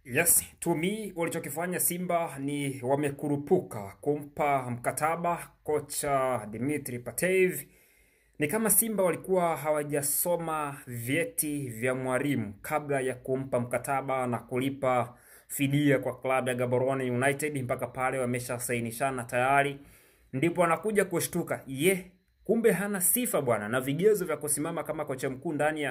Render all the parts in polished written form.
Yes, to me walichokifanya Simba ni wamekurupuka kumpa mkataba kocha Dimitri Patev. Ni kama Simba walikuwa hawajasoma vyeti vya mwalimu kabla ya kumpa mkataba na kulipa fidia kwa klabu ya Gaborone United, mpaka pale wameshasainishana tayari. Ndipo anakuja kushtuka, kumbe hana sifa bwana na vigezo vya kusimama kama kocha mkuu ndani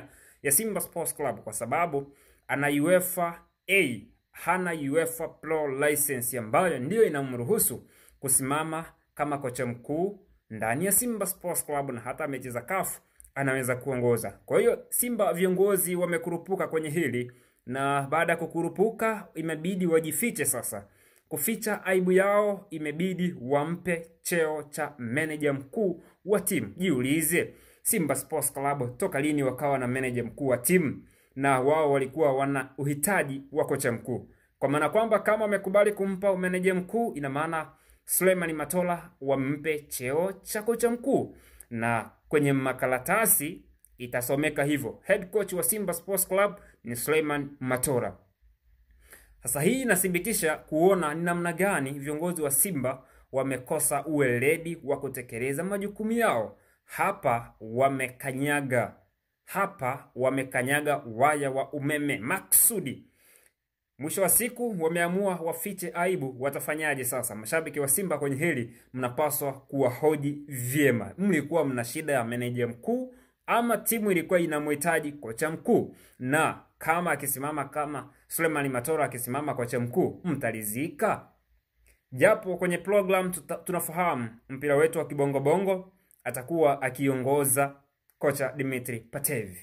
ya Simba Sports Club, kwa sababu ana UEFA A, hana UEFA Pro license ambayo ndio inamruhusu kusimama kama kocha mkuu ndani ya Simba Sports Club, na hata mechi za CAF anaweza kuongoza. Kwa hiyo Simba viongozi wamekurupuka kwenye hili, na baada ya kukurupuka imebidi wajifiche sasa. Kuficha aibu yao imebidi wampe cheo cha manager mkuu wa timu. Jiulize, Simba Sports Club toka lini wakawa na manager mkuu wa timu? Na wao walikuwa wana uhitaji wa kocha mkuu. Kwa maana kwamba kama wamekubali kumpa manager mkuu, ina maana Suleiman Matola wampe cheo cha kocha mkuu, na kwenye makaratasi itasomeka hivyo. Head coach wa Simba Sports Club ni Suleiman Matola. Sasa hii inathibitisha kuona ni namna gani viongozi wa Simba wamekosa uweledi wa kutekeleza majukumu yao. Hapa wamekanyaga waya wa umeme maksudi. Mwisho wa siku wameamua wafiche aibu. Watafanyaje sasa? Mashabiki wa Simba kwenye hili mnapaswa kuwahoji vyema. Mlikuwa mna shida ya meneja mkuu ama timu ilikuwa inamhitaji kocha mkuu? Na kama akisimama kama Suleiman Matola akisimama kocha mkuu, mtalizika? Japo kwenye program tunafahamu mpira wetu wa kibongo bongo atakuwa akiongoza kocha Dimitri Patev.